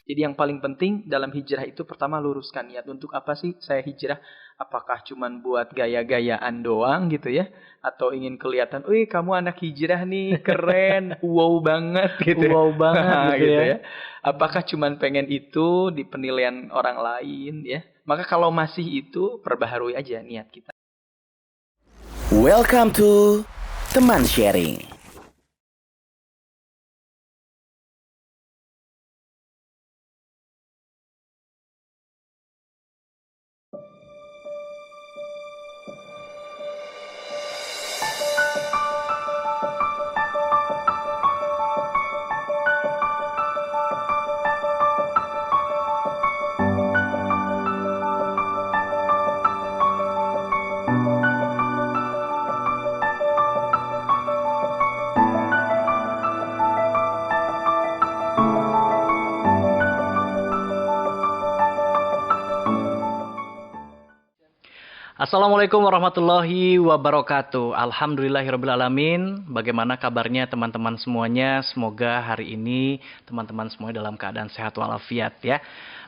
Jadi yang paling penting dalam hijrah itu pertama luruskan niat. Untuk apa sih saya hijrah? Apakah cuman buat gaya-gayaan doang gitu ya? Atau ingin kelihatan, wih kamu anak hijrah nih, keren, wow banget gitu ya. Wow banget gitu Gitu ya. ya. Apakah cuman pengen itu di penilaian orang lain ya? Maka kalau masih itu, perbaharui aja niat kita. Welcome to Teman Sharing. Assalamualaikum warahmatullahi wabarakatuh. Alhamdulillahirrabbilalamin. Bagaimana kabarnya teman-teman semuanya? Semoga hari ini teman-teman semuanya dalam keadaan sehat walafiat ya.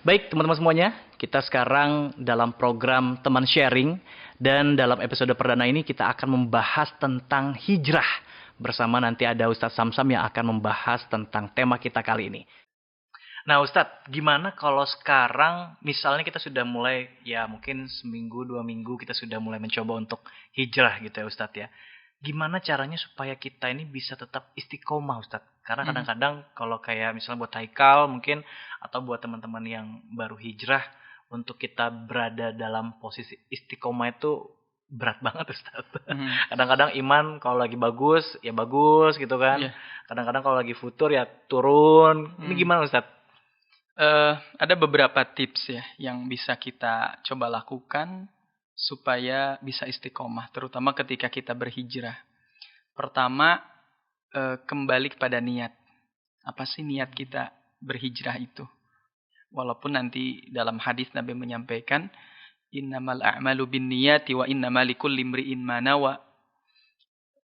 Baik teman-teman semuanya, kita sekarang dalam program Teman Sharing. Dan dalam episode perdana ini kita akan membahas tentang hijrah. Bersama nanti ada Ustadz Samsam yang akan membahas tentang tema kita kali ini. Nah Ustadz, gimana kalau sekarang misalnya kita sudah mulai, ya mungkin seminggu, 2 minggu kita sudah mulai mencoba untuk hijrah gitu ya Ustadz ya. Gimana caranya supaya kita ini bisa tetap istiqomah Ustadz? Karena kadang-kadang kalau kayak misalnya buat Haikal mungkin, atau buat teman-teman yang baru hijrah, untuk kita berada dalam posisi istiqomah itu berat banget Ustadz. Kadang-kadang iman kalau lagi bagus, ya bagus gitu kan. Iya. Kadang-kadang kalau lagi futur ya turun. Ini gimana Ustadz? Ada beberapa tips ya yang bisa kita coba lakukan supaya bisa istiqomah, terutama ketika kita berhijrah. Pertama, kembali kepada niat. Apa sih niat kita berhijrah itu? Walaupun nanti dalam hadis Nabi menyampaikan, innamal a'malu binniyati wa innamal likulli imri'in ma nawa.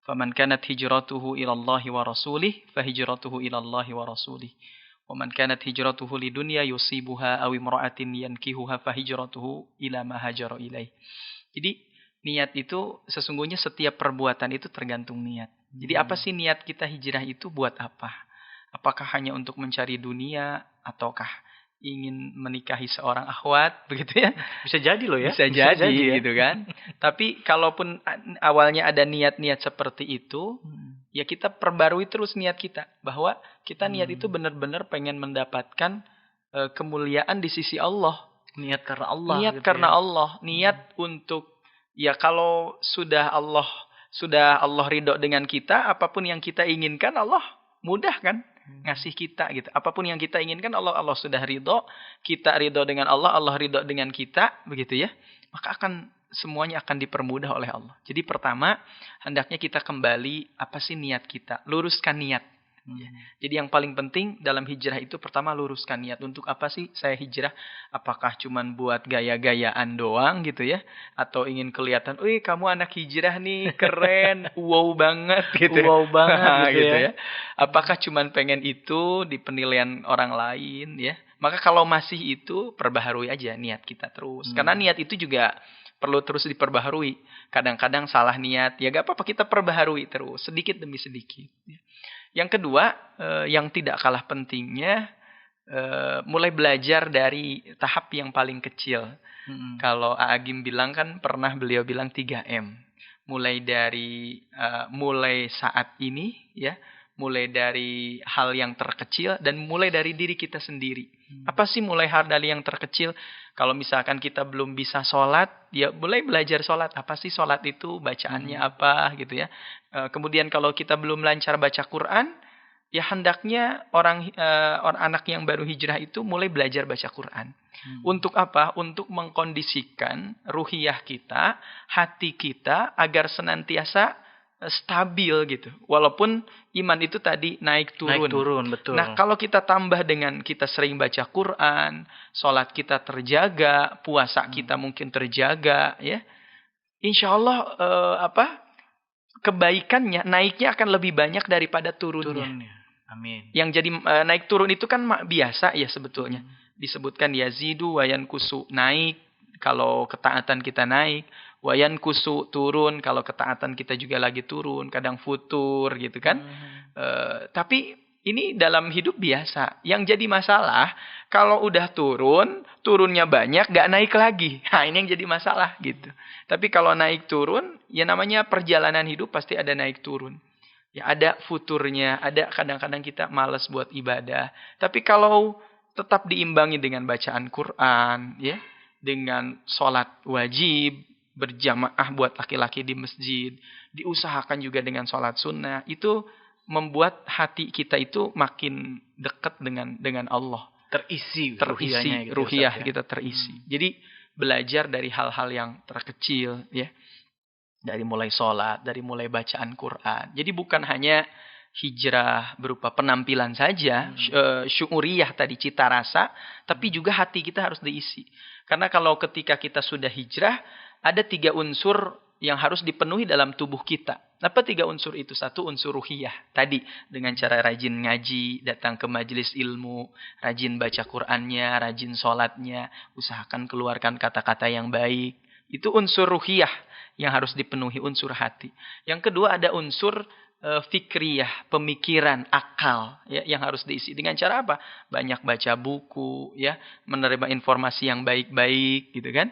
Faman kanat hijratuhu ila Allahi wa rasulih, fa hijratuhu ila Allahi wa rasulih. وَمَنْ كَانَتْ هِجْرَتُهُ لِدُنْيَا يُصِيبُهَا أَوْ امْرَأَةٍ يَنْكِحُهَا فَهِجْرَتُهُ إِلَى مَا هَاجَرَ إِلَيْهِ. Jadi niat itu sesungguhnya setiap perbuatan itu tergantung niat. Jadi apa sih niat kita hijrah itu buat apa? Apakah hanya untuk mencari dunia ataukah ingin menikahi seorang akhwat begitu ya? Bisa jadi loh ya. Bisa jadi ya. gitu kan. Tapi kalaupun awalnya ada niat-niat seperti itu, ya kita perbarui terus niat kita. Bahwa kita niat itu benar-benar pengen mendapatkan kemuliaan di sisi Allah. Niat karena Allah. Niat gitu karena ya. Allah. Niat untuk, ya kalau sudah Allah ridho dengan kita, apapun yang kita inginkan Allah mudah kan ngasih kita gitu. Apapun yang kita inginkan Allah sudah ridho. Kita ridho dengan Allah ridho dengan kita, begitu ya. Maka semuanya akan dipermudah oleh Allah. Jadi pertama, hendaknya kita kembali, apa sih niat kita? Luruskan niat. Jadi yang paling penting dalam hijrah itu pertama luruskan niat. Untuk apa sih saya hijrah? Apakah cuman buat gaya-gayaan doang gitu ya? Atau ingin kelihatan, wih kamu anak hijrah nih, keren, wow banget gitu ya. Wow banget gitu ya. Apakah cuman pengen itu di penilaian orang lain ya? Maka kalau masih itu, perbaharui aja niat kita terus. Karena niat itu juga perlu terus diperbaharui. Kadang-kadang salah niat, ya gak apa-apa kita perbaharui terus, sedikit demi sedikit. Yang kedua, yang tidak kalah pentingnya, mulai belajar dari tahap yang paling kecil. Kalau Agim bilang kan, beliau bilang 3M. Mulai dari, mulai saat ini, ya, mulai dari hal yang terkecil, dan mulai dari diri kita sendiri. Apa sih mulai dari yang terkecil? Kalau misalkan kita belum bisa sholat, ya mulai belajar sholat. Apa sih sholat itu? Bacaannya apa gitu ya. Kemudian kalau kita belum lancar baca Quran, ya hendaknya orang anak yang baru hijrah itu mulai belajar baca Quran. Untuk apa? Untuk mengkondisikan ruhiyah kita, hati kita agar senantiasa stabil gitu. Walaupun iman itu tadi naik turun. Naik turun, betul. Nah, kalau kita tambah dengan kita sering baca Quran, sholat kita terjaga, puasa kita mungkin terjaga, ya. Insya Allah kebaikannya naiknya akan lebih banyak daripada turunnya. Amin. Yang jadi naik turun itu kan biasa ya sebetulnya. Disebutkan yazidu wa yankusu, naik kalau ketaatan kita naik, wa yankusu turun kalau ketaatan kita juga lagi turun, kadang futur gitu kan. Tapi ini dalam hidup biasa. Yang jadi masalah kalau udah turunnya banyak, gak naik lagi. Nah ini yang jadi masalah gitu. Tapi kalau naik turun, ya namanya perjalanan hidup pasti ada naik turun. Ya ada futurnya, ada kadang-kadang kita malas buat ibadah. Tapi kalau tetap diimbangi dengan bacaan Quran, ya, dengan sholat wajib, berjamaah buat laki-laki di masjid, diusahakan juga dengan sholat sunnah, itu membuat hati kita itu makin dekat dengan Allah. Terisi Ruhiyah kita terisi. Jadi belajar dari hal-hal yang terkecil, ya. Dari mulai sholat, dari mulai bacaan Quran. Jadi bukan hanya hijrah berupa penampilan saja, syu'uriyah tadi, cita rasa, tapi juga hati kita harus diisi. Karena kalau ketika kita sudah hijrah, ada 3 unsur yang harus dipenuhi dalam tubuh kita. Apa 3 unsur itu? 1 unsur ruhiyah. Tadi dengan cara rajin ngaji, datang ke majelis ilmu, rajin baca Qur'annya, rajin sholatnya, usahakan keluarkan kata-kata yang baik. Itu unsur ruhiyah yang harus dipenuhi, unsur hati. Yang kedua ada unsur fikriyah, pemikiran, akal, ya, yang harus diisi. Dengan cara apa? Banyak baca buku, ya, menerima informasi yang baik-baik, gitu kan.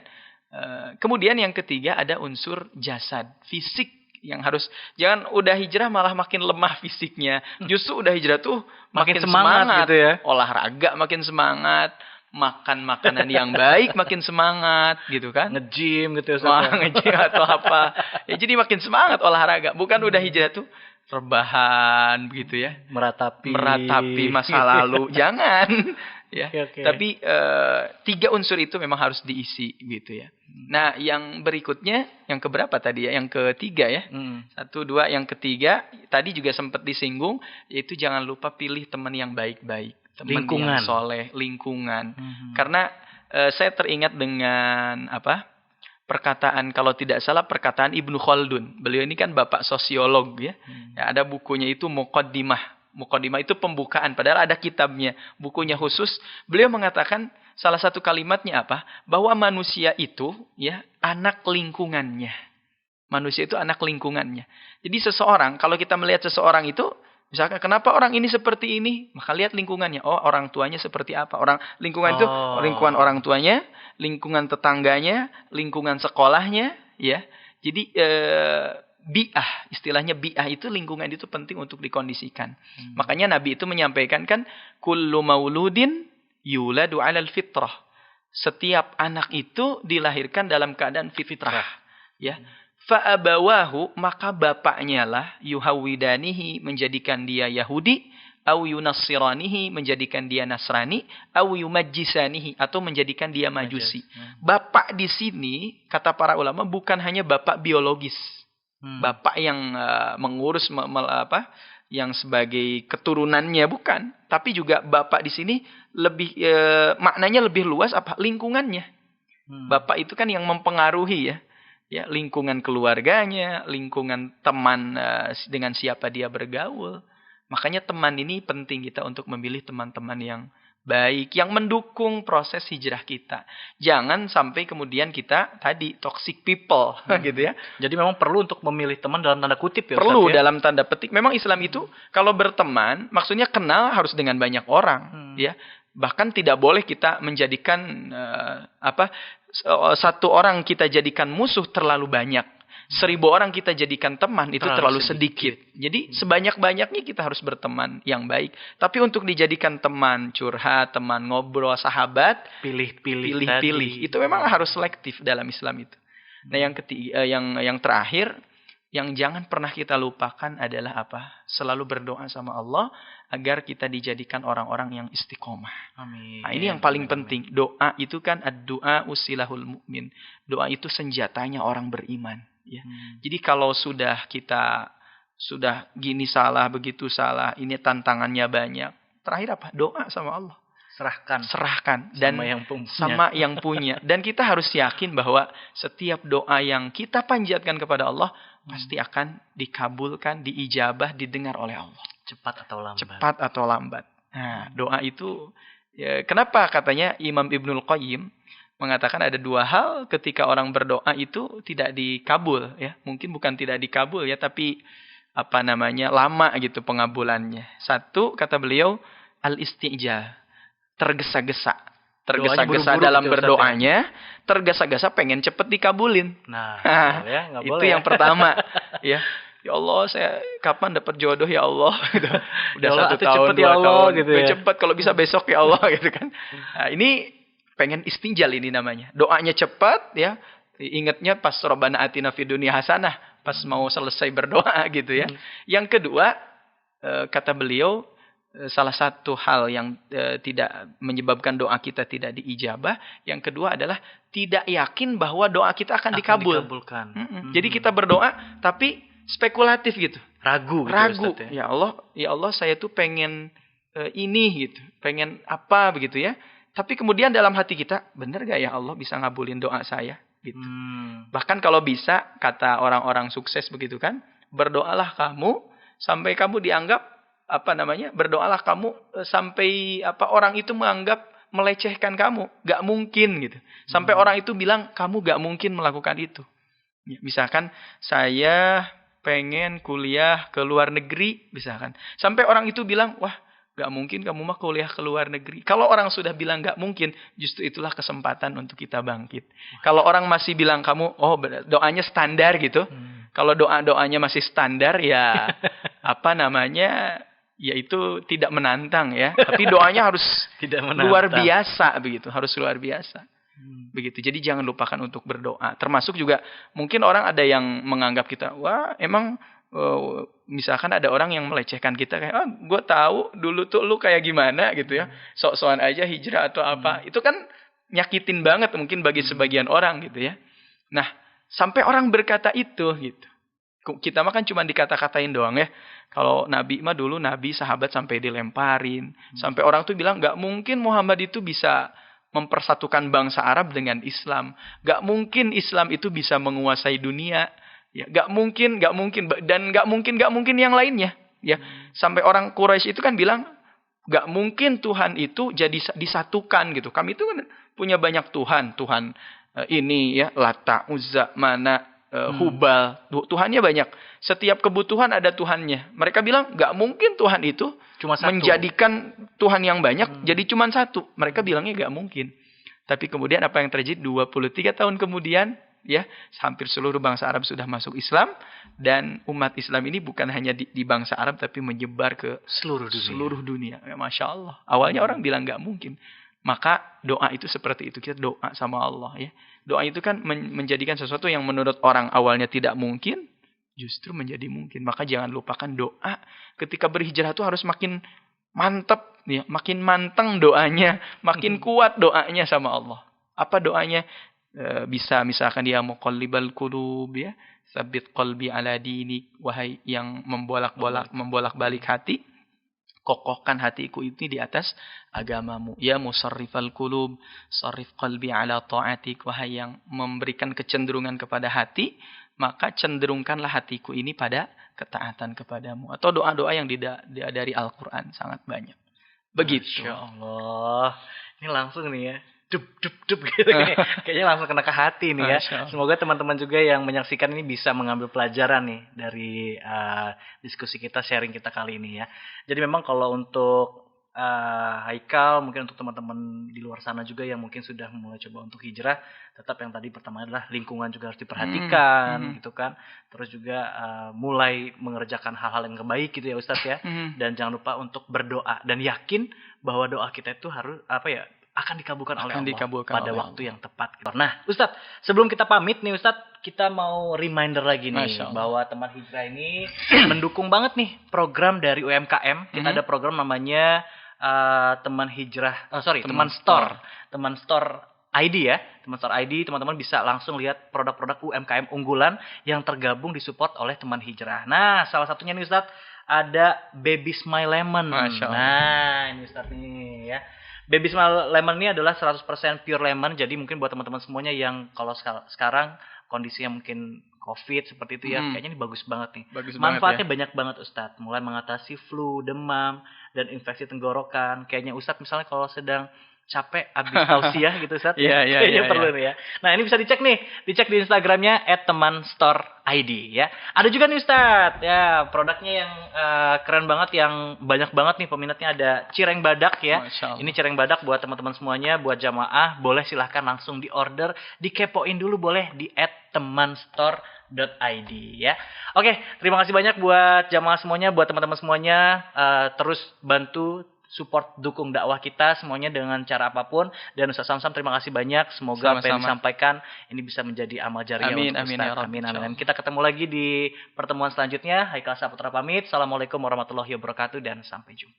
Kemudian yang ketiga ada unsur jasad, fisik, yang harus, jangan udah hijrah malah makin lemah fisiknya. Justru udah hijrah tuh makin semangat gitu ya. Olahraga makin semangat, makan makanan yang baik makin semangat gitu kan. Nge-gym gitu nge-gym atau apa. Ya jadi makin semangat olahraga. Bukan udah hijrah tuh rebahan begitu ya. Meratapi masa lalu. Jangan. Ya. Okay. Tapi 3 unsur itu memang harus diisi gitu ya. Nah, yang berikutnya yang keberapa tadi ya? Yang ketiga ya. 1, 2, yang ketiga tadi juga sempat disinggung, yaitu jangan lupa pilih teman yang baik-baik. Teman yang soleh, lingkungan. Karena saya teringat dengan perkataan, kalau tidak salah perkataan Ibnu Khaldun. Beliau ini kan bapak sosiolog ya. Ya, ada bukunya itu Muqaddimah. Muqaddimah itu pembukaan, padahal ada kitabnya, bukunya khusus. Beliau mengatakan salah satu kalimatnya apa? Bahwa manusia itu ya anak lingkungannya. Manusia itu anak lingkungannya. Jadi seseorang, kalau kita melihat seseorang itu, misalkan kenapa orang ini seperti ini? Maka lihat lingkungannya. Oh, orang tuanya seperti apa? Lingkungan itu lingkungan orang tuanya, lingkungan tetangganya, lingkungan sekolahnya, ya. Jadi bi'ah, istilahnya bi'ah itu lingkungan itu penting untuk dikondisikan. Makanya Nabi itu menyampaikan kan, kullu mauludin yuladu 'alal fitrah. Setiap anak itu dilahirkan dalam keadaan fitrah, ya. Fa'abawahu, maka bapaknya lah yuhawidanihi, menjadikan dia Yahudi, au yunassiranihi, menjadikan dia Nasrani, au yumajjisanihi, atau menjadikan dia Majusi. Bapak di sini kata para ulama bukan hanya bapak biologis. Bapak yang mengurus yang sebagai keturunannya bukan, tapi juga bapak di sini lebih maknanya lebih luas lingkungannya. Bapak itu kan yang mempengaruhi ya. Ya, lingkungan keluarganya, lingkungan teman dengan siapa dia bergaul. Makanya teman ini penting kita untuk memilih teman-teman yang baik, yang mendukung proses hijrah kita. Jangan sampai kemudian kita tadi toxic people gitu ya. Jadi memang perlu untuk memilih teman dalam tanda kutip ya. Perlu dalam tanda petik. Memang Islam itu kalau berteman maksudnya kenal harus dengan banyak orang, ya. Bahkan tidak boleh kita menjadikan satu orang kita jadikan musuh terlalu banyak. 1000 orang kita jadikan teman itu terlalu sedikit. Jadi sebanyak-banyaknya kita harus berteman yang baik. Tapi untuk dijadikan teman curhat, teman ngobrol, sahabat, pilih-pilih. Itu memang harus selektif dalam Islam itu. Nah, yang ketiga, yang terakhir, yang jangan pernah kita lupakan adalah selalu berdoa sama Allah agar kita dijadikan orang-orang yang istiqomah. Amin. Nah, ini yang paling penting. Doa itu kan ad-du'a usilahul mu'min. Doa itu senjatanya orang beriman. Ya. Jadi kalau kita sudah gini salah, begitu salah, ini tantangannya banyak. Terakhir doa sama Allah. Serahkan dan sama yang punya. Dan kita harus yakin bahwa setiap doa yang kita panjatkan kepada Allah pasti akan dikabulkan, diijabah, didengar oleh Allah. Cepat atau lambat. Cepat atau lambat. Nah, doa itu ya, kenapa katanya Imam Ibnul Qayyim mengatakan ada dua hal ketika orang berdoa itu tidak dikabul ya. Mungkin bukan tidak dikabul ya, tapi lama gitu pengabulannya. Satu, kata beliau, al-istijal, tergesa-gesa. Tergesa-gesa dalam berdoanya, tergesa-gesa pengen cepet dikabulin. Nah, ya, nggak itu boleh yang pertama ya. Ya Allah, saya kapan dapat jodoh ya Allah? Udah ya Allah, 1 tahun, cepet 2 ya Allah, tahun, gitu ya. cepet kalau bisa besok ya Allah gitu kan. Nah, ini pengen istinjal ini namanya. Doanya cepat ya. Ingatnya pas Rabbana atina fid dunya hasanah, pas mau selesai berdoa gitu ya. Yang kedua, kata beliau, salah satu hal yang tidak menyebabkan doa kita tidak diijabah, yang kedua adalah tidak yakin bahwa doa kita akan dikabulkan. Jadi kita berdoa tapi spekulatif gitu. Ragu gitu, Ragu. Ustaz, Ya Allah, saya tuh pengen ini gitu. Pengen apa begitu ya. Tapi kemudian dalam hati kita, benar gak ya Allah bisa ngabulin doa saya? Gitu. Bahkan kalau bisa, kata orang-orang sukses begitu kan, berdoalah kamu sampai kamu dianggap berdoalah kamu sampai orang itu menganggap melecehkan kamu, gak mungkin gitu. Sampai orang itu bilang kamu gak mungkin melakukan itu. Misalkan saya pengen kuliah ke luar negeri, misalkan. Sampai orang itu bilang, wah gak mungkin kamu mah kuliah ke luar negeri. Kalau orang sudah bilang gak mungkin, justru itulah kesempatan untuk kita bangkit. Kalau orang masih bilang kamu, doanya standar gitu. Kalau doanya masih standar ya, ya itu tidak menantang ya. Tapi doanya harus luar biasa begitu, harus luar biasa. Begitu. Jadi jangan lupakan untuk berdoa. Termasuk juga mungkin orang ada yang menganggap kita, wah emang misalkan ada orang yang melecehkan kita kayak, gue tahu dulu tuh lu kayak gimana gitu ya. Sok-sokan aja hijrah atau apa. Itu kan nyakitin banget mungkin bagi sebagian orang gitu ya. Nah, sampai orang berkata itu gitu. Kita mah kan cuma dikata-katain doang ya. Kalau Nabi mah dulu Nabi sahabat sampai dilemparin. Sampai orang tuh bilang gak mungkin Muhammad itu bisa mempersatukan bangsa Arab dengan Islam. Gak mungkin Islam itu bisa menguasai dunia. Ya, gak mungkin dan gak mungkin yang lainnya. Ya, sampai orang Quraisy itu kan bilang gak mungkin Tuhan itu jadi disatukan gitu. Kami itu kan punya banyak Tuhan ini ya, Lata, Uzza, Mana, Hubal. Tuhannya banyak. Setiap kebutuhan ada Tuhannya. Mereka bilang gak mungkin Tuhan itu cuma satu. Menjadikan Tuhan yang banyak jadi cuma satu. Mereka bilangnya gak mungkin. Tapi kemudian apa yang terjadi 23 tahun kemudian ya, hampir seluruh bangsa Arab sudah masuk Islam, dan umat Islam ini bukan hanya di bangsa Arab tapi menyebar ke seluruh dunia. Ya, Masya Allah. Awalnya orang bilang gak mungkin. Maka doa itu seperti itu. Kita doa sama Allah ya. Doa itu kan menjadikan sesuatu yang menurut orang awalnya tidak mungkin, justru menjadi mungkin. Maka jangan lupakan doa. Ketika berhijrah itu harus makin mantap, ya, makin manteng doanya, makin kuat doanya sama Allah. Apa doanya? Bisa misalkan dia muqallibal qulub ya, sabit qalbi ala dinik, wahai yang membolak-balik hati, kokohkan hatiku ini di atas agamamu. Ya musarrifal qulub, sarrif qalbi ala ta'atik, wahai yang memberikan kecenderungan kepada hati, maka cenderungkanlah hatiku ini pada ketaatan kepadamu. Atau doa-doa yang dari Al-Quran sangat banyak. Begitu. Masya Allah. Ini langsung nih ya. Dup gitu. Kayaknya langsung kena ke hati nih ya. Semoga teman-teman juga yang menyaksikan ini bisa mengambil pelajaran nih dari diskusi kita, sharing kita kali ini ya. Jadi memang kalau untuk Haikal, mungkin untuk teman-teman di luar sana juga yang mungkin sudah mulai coba untuk hijrah, tetap yang tadi pertama adalah lingkungan juga harus diperhatikan gitu kan. Terus juga mulai mengerjakan hal-hal yang baik gitu ya Ustadz ya. Dan jangan lupa untuk berdoa dan yakin bahwa doa kita itu harus akan dikabulkan oleh Allah pada waktu yang tepat. Nah, Ustadz, sebelum kita pamit nih Ustadz, kita mau reminder lagi nih bahwa teman hijrah ini mendukung banget nih program dari UMKM. Kita ada program namanya teman store ID ya. Teman store ID, teman-teman bisa langsung lihat produk-produk UMKM unggulan yang tergabung disupport oleh teman hijrah. Nah, salah satunya nih Ustadz, ada Baby Smile Lemon. Nah, ini Ustadz nih ya. Baby Smile Lemon ini adalah 100% pure lemon. Jadi mungkin buat teman-teman semuanya yang kalau sekarang kondisinya mungkin COVID seperti itu ya. Kayaknya ini bagus banget nih. Bagus Manfaatnya banget banyak banget Ustadz. Mulai mengatasi flu, demam, dan infeksi tenggorokan. Kayaknya Ustadz misalnya kalau sedang capek abis tausiah gitu Ustadz. Iya, iya, Kayaknya iya, perlu iya. nih ya. Nah ini bisa dicek nih. Dicek di Instagramnya @temanstoreid ya. Ada juga nih Ustadz. Ya produknya yang keren banget. Yang banyak banget nih peminatnya. Ada cireng badak ya. Masya Allah. Ini cireng badak buat teman-teman semuanya. Buat jamaah. Boleh silahkan langsung di order. Dikepoin dulu boleh di @temanstore.id ya. Oke, terima kasih banyak buat jamaah semuanya, buat teman-teman semuanya. Terus bantu support dukung dakwah kita semuanya dengan cara apapun. Dan Ustaz Samsam terima kasih banyak. Semoga apa yang Sama-sama. disampaikan ini bisa menjadi amal jariah Amin, untuk amin, Ustaz. ya Rabb, Amin, amin. insyaallah. Kita ketemu lagi di pertemuan selanjutnya. Haikal Saputra pamit. Assalamualaikum warahmatullahi wabarakatuh dan sampai jumpa.